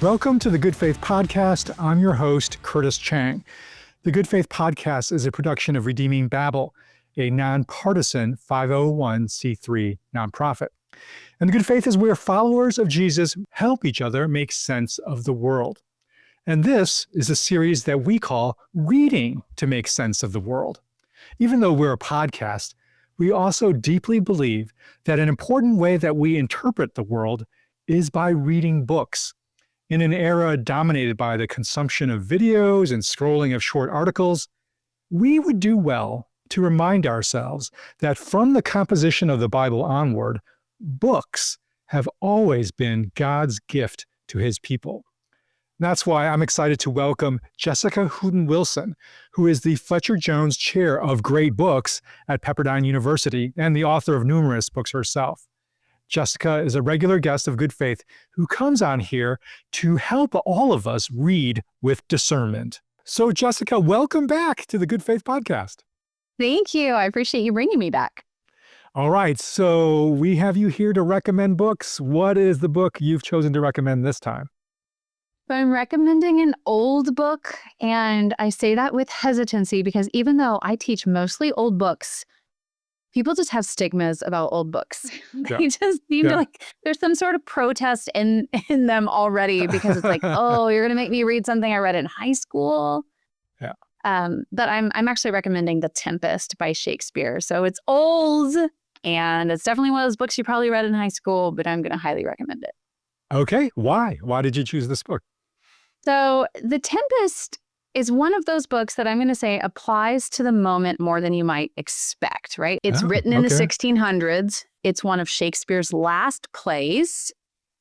Welcome to the Good Faith Podcast. I'm your host, Curtis Chang. The Good Faith Podcast is a production of Redeeming Babel, a nonpartisan 501c3 nonprofit. And the Good Faith is where followers of Jesus help each other make sense of the world. And this is a series that we call Reading to Make Sense of the World. Even though we're a podcast, we also deeply believe that an important way that we interpret the world is by reading books. In an era dominated by the consumption of videos and scrolling of short articles, we would do well to remind ourselves that from the composition of the Bible onward, books have always been God's gift to his people. That's why I'm excited to welcome Jessica Hooten Wilson, who is the Fletcher Jones Chair of Great Books at Pepperdine University and the author of numerous books herself. Jessica is a regular guest of Good Faith who comes on here to help all of us read with discernment. So, Jessica, welcome back to the Good Faith Podcast. Thank you. I appreciate you bringing me back. All right. So we have you here to recommend books. What is the book you've chosen to recommend this time? So I'm recommending an old book, and I say that with hesitancy because even though I teach mostly old books, people just have stigmas about old books. They just seem to there's some sort of protest in them already because it's like, oh, you're going to make me read something I read in high school. Yeah. But I'm actually recommending The Tempest by Shakespeare. So it's old and it's definitely one of those books you probably read in high school, but I'm going to highly recommend it. Okay. Why? Why did you choose this book? So The Tempest is one of those books that I'm going to say applies to the moment more than you might expect, right? It's written in the 1600s. It's one of Shakespeare's last plays.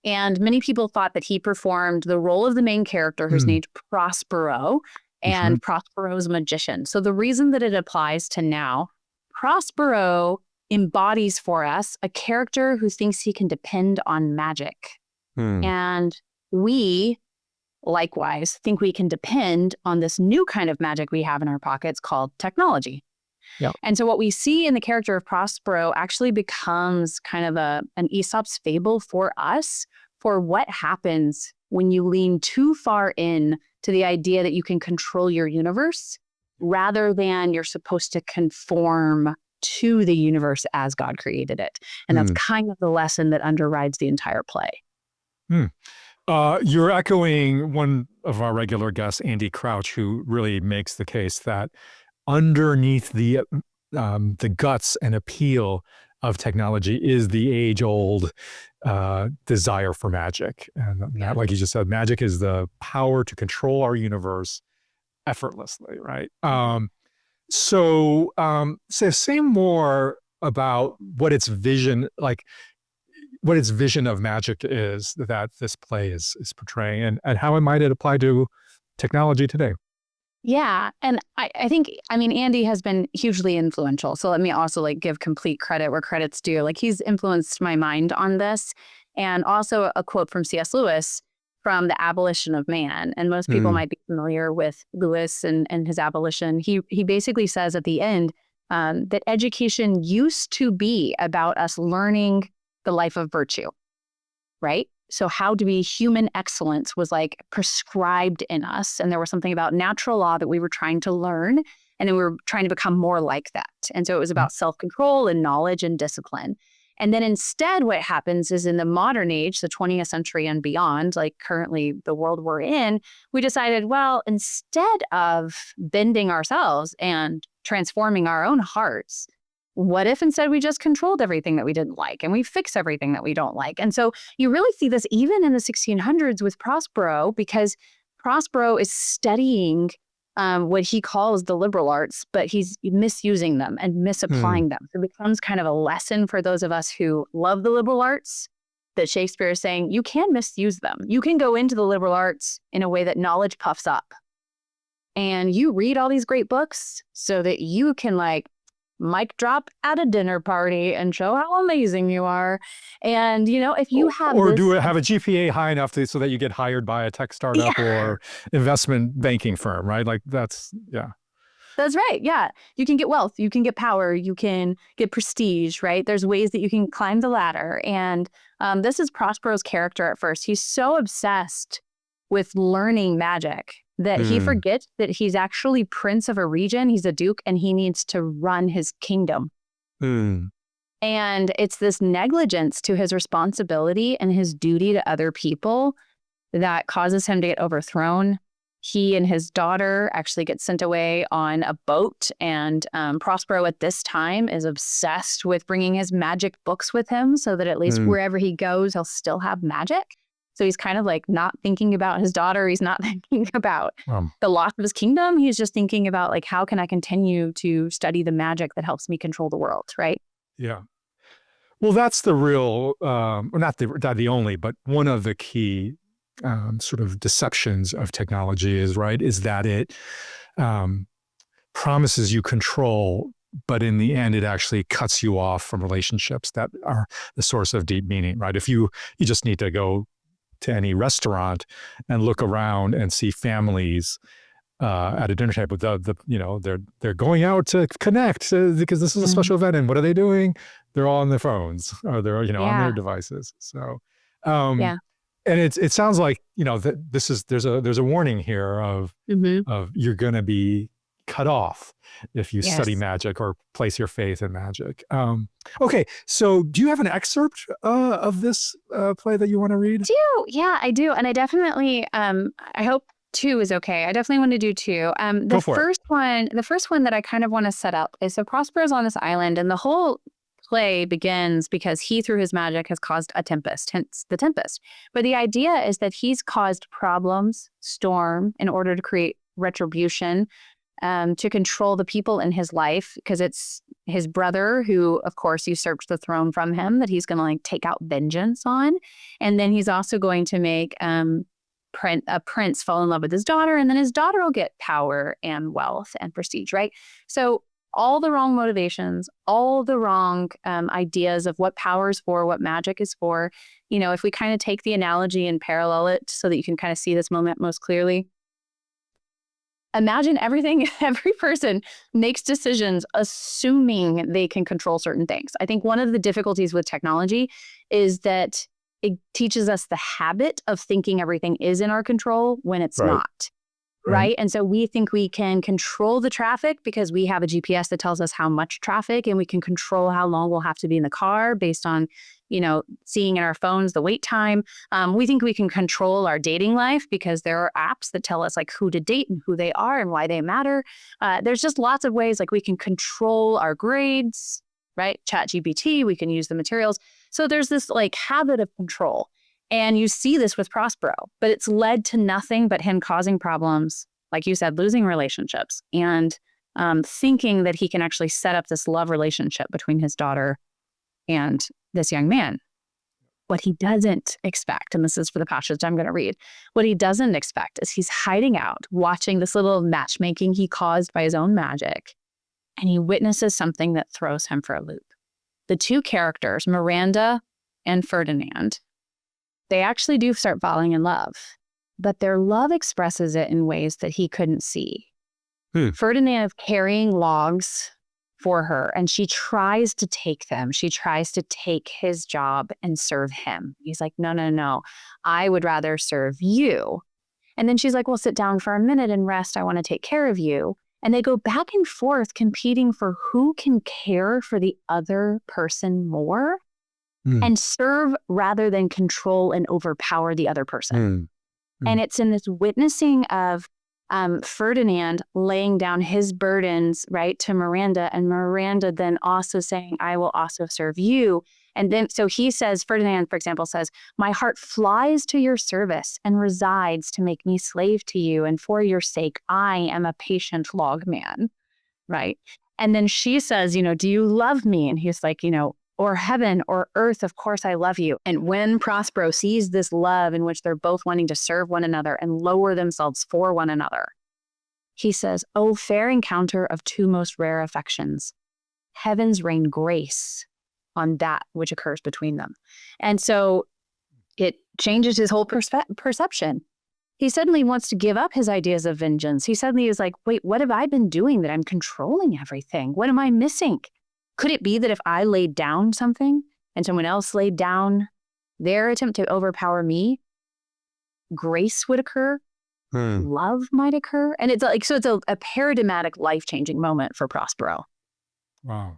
And many people thought that he performed the role of the main character who's named Prospero, and Prospero's a magician. So the reason that it applies to now, Prospero embodies for us a character who thinks he can depend on magic. And we likewise think we can depend on this new kind of magic we have in our pockets called technology. Yep. And so what we see in the character of Prospero actually becomes kind of an Aesop's fable for us for what happens when you lean too far in to the idea that you can control your universe rather than you're supposed to conform to the universe as God created it. And that's kind of the lesson that underrides the entire play. You're echoing one of our regular guests, Andy Crouch, who really makes the case that underneath the guts and appeal of technology is the age-old desire for magic. And that, like you just said, magic is the power to control our universe effortlessly, right? So say more about what its vision, what its vision of magic is that this play is portraying, and how it might apply to technology today. Yeah. And I think, Andy has been hugely influential. So let me also give complete credit where credit's due. He's influenced my mind on this. And also a quote from C.S. Lewis from The Abolition of Man. And most people might be familiar with Lewis and his abolition. He basically says at the end that education used to be about us learning the life of virtue, right? So how to be human excellence was prescribed in us. And there was something about natural law that we were trying to learn. And then we were trying to become more like that. And so it was about self-control and knowledge and discipline. And then instead what happens is in the modern age, the 20th century and beyond, currently the world we're in, we decided, well, instead of bending ourselves and transforming our own hearts, what if instead we just controlled everything that we didn't like and we fix everything that we don't like? And so you really see this even in the 1600s with Prospero, because Prospero is studying what he calls the liberal arts, but he's misusing them and misapplying them. So it becomes kind of a lesson for those of us who love the liberal arts that Shakespeare is saying, you can misuse them. You can go into the liberal arts in a way that knowledge puffs up. And you read all these great books so that you can mic drop at a dinner party and show how amazing you are. And, if you have have a GPA high enough so that you get hired by a tech startup or investment banking firm, right? That's right. Yeah. You can get wealth. You can get power. You can get prestige, right? There's ways that you can climb the ladder. And this is Prospero's character at first. He's so obsessed with learning magic that he forgets that he's actually prince of a region. He's a duke and he needs to run his kingdom. And it's this negligence to his responsibility and his duty to other people that causes him to get overthrown. He and his daughter actually get sent away on a boat, and Prospero at this time is obsessed with bringing his magic books with him so that at least wherever he goes, he'll still have magic. So he's kind of like not thinking about his daughter. He's not thinking about the loss of his kingdom. He's just thinking about like, how can I continue to study the magic that helps me control the world, right? Yeah. Well, that's the real, not the only, but one of the key sort of deceptions of technology is that it promises you control, but in the end, it actually cuts you off from relationships that are the source of deep meaning, right? If you just need to go to any restaurant and look around and see families at a dinner table, they're going out to connect because this is a special event. And what are they doing? They're all on their phones or they're on their devices. So and it sounds like that there's a warning here of you're going to be cut off if you study magic or place your faith in magic. Okay, so do you have an excerpt of this play that you want to read? I do, and I definitely I hope 2 is okay. I definitely want to do 2. The first one that I kind of want to set up is, so Prospero's on this island, and the whole play begins because he, through his magic, has caused a tempest, hence the Tempest. But the idea is that he's caused problems, storm, in order to create retribution, to control the people in his life, because it's his brother who, of course, usurped the throne from him that he's going to like take out vengeance on. And then he's also going to make a prince fall in love with his daughter, and then his daughter will get power and wealth and prestige, right? So all the wrong motivations, all the wrong ideas of what power is for, what magic is for. If we kind of take the analogy and parallel it so that you can kind of see this moment most clearly. Imagine every person makes decisions assuming they can control certain things. I think one of the difficulties with technology is that it teaches us the habit of thinking everything is in our control when it's not. Right. And so we think we can control the traffic because we have a GPS that tells us how much traffic, and we can control how long we'll have to be in the car based on, seeing in our phones the wait time. We think we can control our dating life because there are apps that tell us like who to date and who they are and why they matter. There's just lots of ways like we can control our grades, right? ChatGPT, we can use the materials. So there's this like habit of control. And you see this with Prospero, but it's led to nothing but him causing problems, like you said, losing relationships, and thinking that he can actually set up this love relationship between his daughter and this young man. What he doesn't expect, and this is for the passage I'm going to read, what he doesn't expect is he's hiding out, watching this little matchmaking he caused by his own magic, and he witnesses something that throws him for a loop. The 2 characters, Miranda and Ferdinand, they actually do start falling in love, but their love expresses it in ways that he couldn't see. Ferdinand is carrying logs for her, and she tries to take them. She tries to take his job and serve him. He's like, no, I would rather serve you. And then she's like, well, sit down for a minute and rest. I want to take care of you. And they go back and forth competing for who can care for the other person more. And serve rather than control and overpower the other person. And it's in this witnessing of Ferdinand laying down his burdens, right, to Miranda, and Miranda then also saying, I will also serve you. And then, so he says, Ferdinand, for example, says, my heart flies to your service and resides to make me slave to you. And for your sake, I am a patient log man, right? And then she says, do you love me? And he's like, or heaven or earth, of course I love you. And when Prospero sees this love in which they're both wanting to serve one another and lower themselves for one another, he says, oh, fair encounter of 2 most rare affections, heavens rain grace on that which occurs between them. And so it changes his whole perception. He suddenly wants to give up his ideas of vengeance. He suddenly is like, wait, what have I been doing that I'm controlling everything? What am I missing? Could it be that if I laid down something and someone else laid down their attempt to overpower me, grace would occur, Hmm. love might occur. And it's like, so it's a paradigmatic, life-changing moment for Prospero. Wow.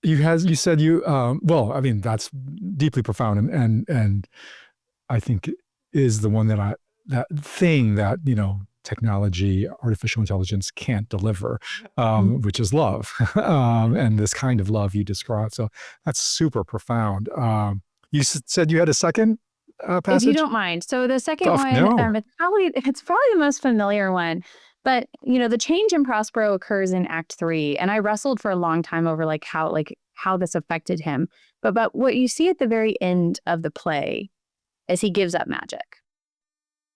You said well, I mean, that's deeply profound and I think is the one that thing that, technology, artificial intelligence can't deliver, which is love, and this kind of love you described. So that's super profound. You said you had a second If you passage? don't mind. So the second Oh, one, no. it's probably the most familiar one. But the change in Prospero occurs in Act 3, and I wrestled for a long time over how this affected him. But what you see at the very end of the play is he gives up magic.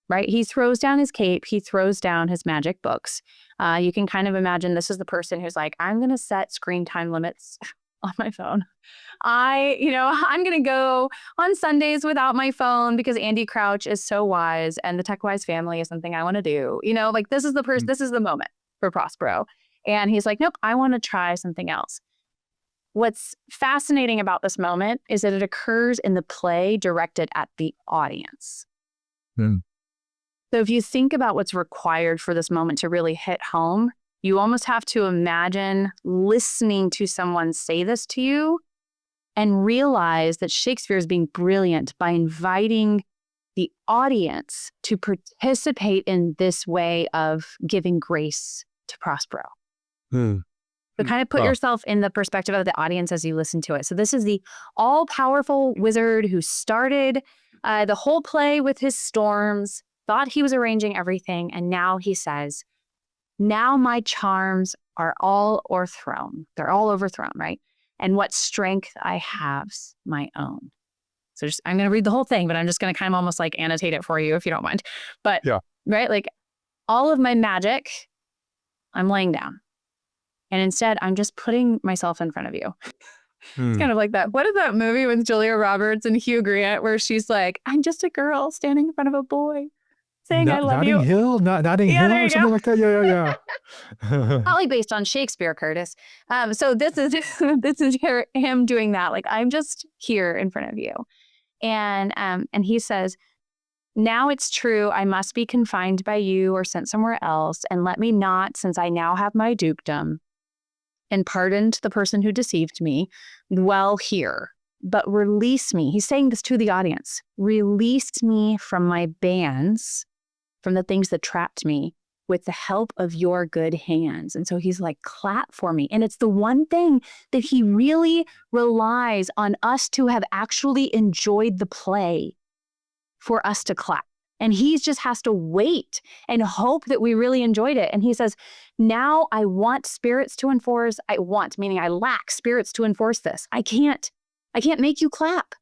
Right? He throws down his cape. He throws down his magic books. You can kind of imagine this is the person who's like, I'm going to set screen time limits on my phone. I'm going to go on Sundays without my phone because Andy Crouch is so wise and the Tech Wise family is something I want to do. This is the person, this is the moment for Prospero. And he's like, nope, I want to try something else. What's fascinating about this moment is that it occurs in the play directed at the audience. Hmm. So if you think about what's required for this moment to really hit home, you almost have to imagine listening to someone say this to you and realize that Shakespeare is being brilliant by inviting the audience to participate in this way of giving grace to Prospero. Hmm. So kind of put yourself in the perspective of the audience as you listen to it. So this is the all-powerful wizard who started the whole play with his storms, thought he was arranging everything, and now he says, now my charms are all o'erthrown. They're all overthrown, right? And what strength I have's my own. So I'm going to read the whole thing, but I'm just going to kind of almost like annotate it for you if you don't mind. But, yeah. Right, like all of my magic, I'm laying down. And instead, I'm just putting myself in front of you. It's kind of like that. What is that movie with Julia Roberts and Hugh Grant where she's like, I'm just a girl standing in front of a boy saying I love Notting you. Hill? Notting Hill or something like that? Yeah. Probably based on Shakespeare, Curtis. So this is him doing that. Like, I'm just here in front of you. And he says, now it's true, I must be confined by you or sent somewhere else, and let me not, since I now have my dukedom, and pardoned the person who deceived me, dwell here, but release me. He's saying this to the audience. Release me from my bands, from the things that trapped me, with the help of your good hands. And so he's like, clap for me. And it's the one thing that he really relies on us to have actually enjoyed the play for us to clap. And he just has to wait and hope that we really enjoyed it. And he says, now I want spirits to enforce. Meaning I lack spirits to enforce this. I can't make you clap.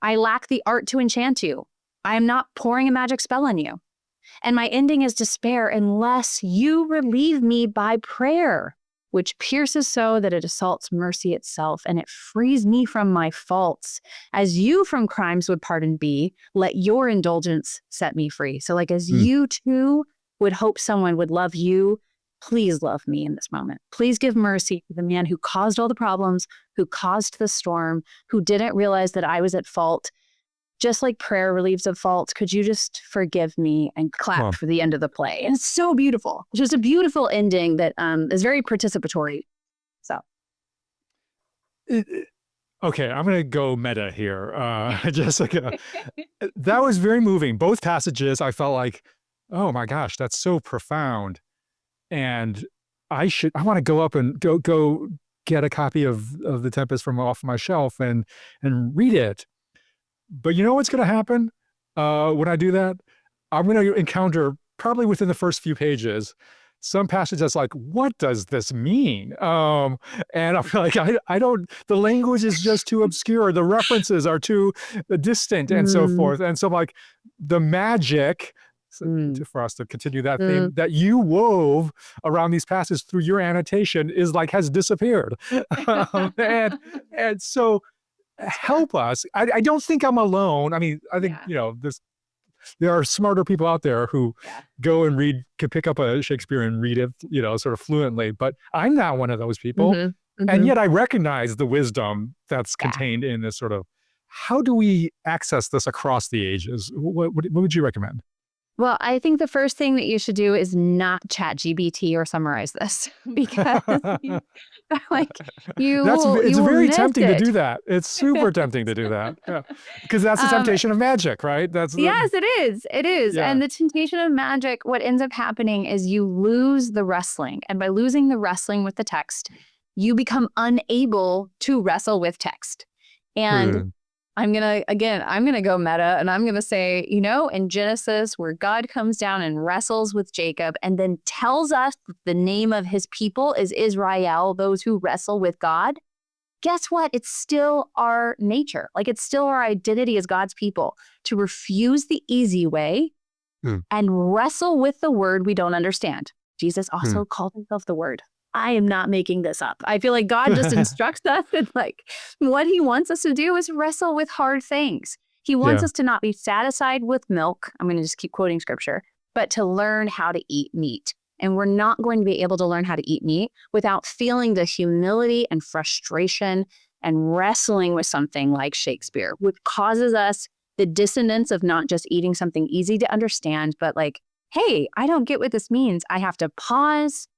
I lack the art to enchant you. I am not pouring a magic spell on you. And my ending is despair unless you relieve me by prayer, which pierces so that it assaults mercy itself, and it frees me from my faults. As you from crimes would pardon be, let your indulgence set me free. So like as you too would hope someone would love you, please love me in this moment. Please give mercy to the man who caused all the problems, who caused the storm, who didn't realize that I was at fault. Just like prayer relieves a fault, could you just forgive me and clap for the end of the play? And it's so beautiful. It's just a beautiful ending that is very participatory. So. Okay, I'm going to go meta here, Jessica. That was very moving. Both passages, I felt like, oh my gosh, that's so profound. And I want to go up and go get a copy of the Tempest from off my shelf and read it. But you know what's going to happen when I do that? I'm going to encounter, probably within the first few pages, some passage that's like, what does this mean? And I'm like, I don't, the language is just too obscure. The references are too distant and so forth. And so like the magic, for us to continue that theme, that you wove around these passages through your annotation is like, has disappeared. And so, help us. I don't think I'm alone. I mean, I think, there are smarter people out there who go and can pick up a Shakespeare and read it, sort of fluently, but I'm not one of those people. And yet I recognize the wisdom that's contained in this sort of how do we access this across the ages? What would you recommend? Well, I think the first thing that you should do is not ChatGPT or summarize this because you, like It's you will very miss tempting to it. do that. It's super tempting to do that. Yeah. Because that's the Um, temptation of magic, right? yes, it is. It is. Yeah. And the temptation of magic, what ends up happening is you lose the wrestling. And by losing the wrestling with the text, you become unable to wrestle with text. And Hmm. I'm going to go meta and I'm going to say, in Genesis, where God comes down and wrestles with Jacob and then tells us the name of his people is Israel, those who wrestle with God. Guess what? It's still our nature. Like, it's still our identity as God's people to refuse the easy way Hmm. and wrestle with the word we don't understand. Jesus Hmm. also called himself the Word. I am not making this up. I feel like God just instructs us and what he wants us to do is wrestle with hard things. He wants Yeah. us to not be satisfied with milk. I'm going to just keep quoting scripture, but to learn how to eat meat. And we're not going to be able to learn how to eat meat without feeling the humility and frustration and wrestling with something like Shakespeare, which causes us the dissonance of not just eating something easy to understand, but hey, I don't get what this means. I have to pause.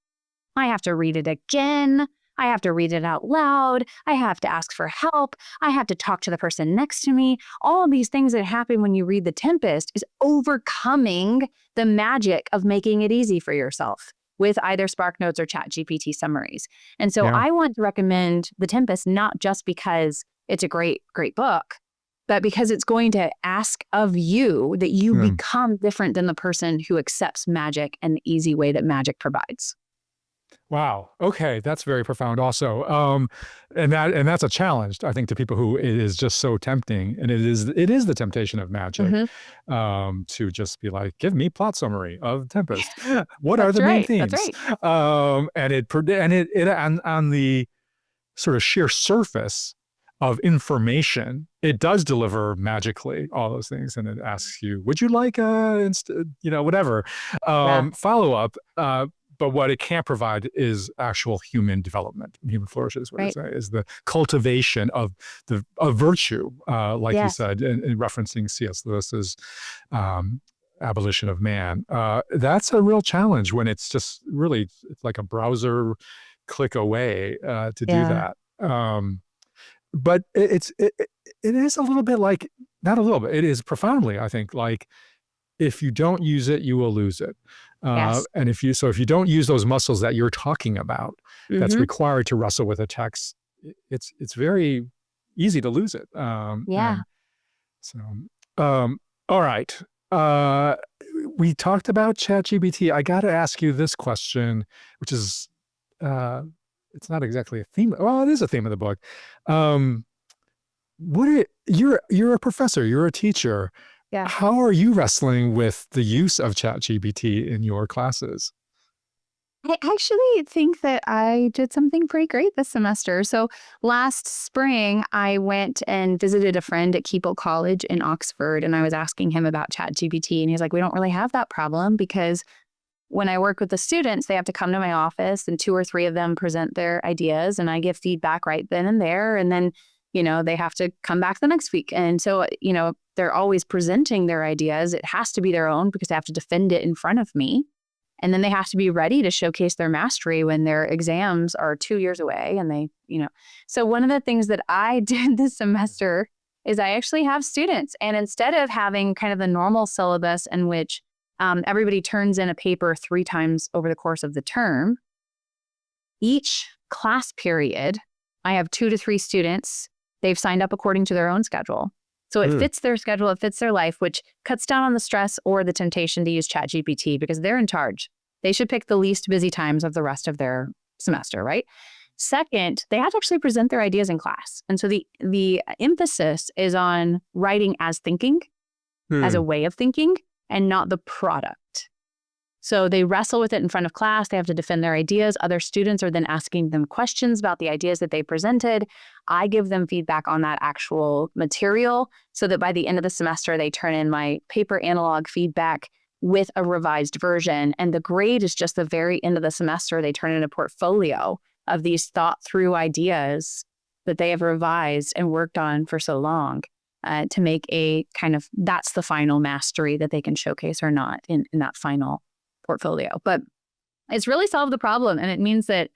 I have to read it again. I have to read it out loud. I have to ask for help. I have to talk to the person next to me. All of these things that happen when you read The Tempest is overcoming the magic of making it easy for yourself with either SparkNotes or ChatGPT summaries. And so Yeah. I want to recommend The Tempest not just because it's a great, great book, but because it's going to ask of you that you Hmm. become different than the person who accepts magic and the easy way that magic provides. Wow. Okay, that's very profound. Also, and that's a challenge, I think, to people who it is just so tempting, and it is the temptation of magic, Mhm. to just be like, give me plot summary of Tempest. What are That's the main right. That's themes? right. And it on the sort of sheer surface of information, it does deliver magically all those things, and it asks you, would you like whatever Yeah. follow up. But what it can't provide is actual human development. Human flourishing is what Right. is the cultivation of virtue, like you Yes. said, in referencing C.S. Lewis's Abolition of Man. That's a real challenge when it's just really it's like a browser click away to do Yeah. that. But it is a little bit like, not a little bit, it is profoundly, I think, like, if you don't use it, you will lose it. Yes. And if you don't use those muscles that you're talking about, that's Mhm. required to wrestle with a text, it's very easy to lose it. Yeah. And so, all right. Uh, we talked about ChatGPT. I got to ask you this question, which is, uh, it's not exactly a theme. Well, it is a theme of the book. Um, you're a professor, you're a teacher. Yeah. How are you wrestling with the use of ChatGPT in your classes? I actually think that I did something pretty great this semester. So last spring, I went and visited a friend at Keble College in Oxford, and I was asking him about ChatGPT, and he's like, we don't really have that problem because when I work with the students, they have to come to my office and 2 or 3 of them present their ideas and I give feedback right then and there. And then, they have to come back the next week. And so, they're always presenting their ideas. It has to be their own because they have to defend it in front of me. And then they have to be ready to showcase their mastery when their exams are 2 years away. And so one of the things that I did this semester is I actually have students. And instead of having kind of the normal syllabus in which everybody turns in a paper 3 times over the course of the term, each class period, I have 2 to 3 students. They've signed up according to their own schedule. So it fits their schedule, it fits their life, which cuts down on the stress or the temptation to use ChatGPT because they're in charge. They should pick the least busy times of the rest of their semester, right? Second, they have to actually present their ideas in class. And so the emphasis is on writing as thinking, as a way of thinking, and not the product. So they wrestle with it in front of class. They have to defend their ideas. Other students are then asking them questions about the ideas that they presented. I give them feedback on that actual material so that by the end of the semester, they turn in my paper analog feedback with a revised version. And the grade is just the very end of the semester. They turn in a portfolio of these thought through ideas that they have revised and worked on for so long. to make a kind of, that's the final mastery that they can showcase or not in that final portfolio. But it's really solved the problem. And it means that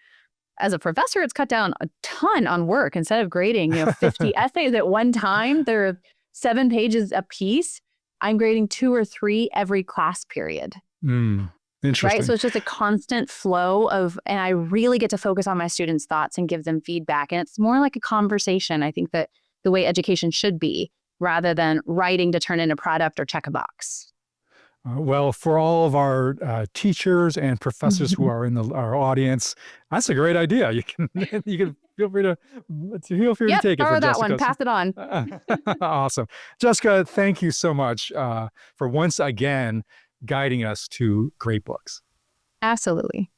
as a professor, it's cut down a ton on work. Instead of grading 50 essays at one time, they're 7 pages a piece. I'm grading 2 or 3 every class period. Interesting. Right. So it's just a constant flow and I really get to focus on my students' thoughts and give them feedback. And it's more like a conversation. I think that the way education should be, rather than writing to turn in a product or check a box. Well, for all of our teachers and professors who are in our audience, that's a great idea. You can feel free to take it borrow from that Jessica. one, pass it on. Awesome. Jessica, thank you so much for once again guiding us to great books. Absolutely.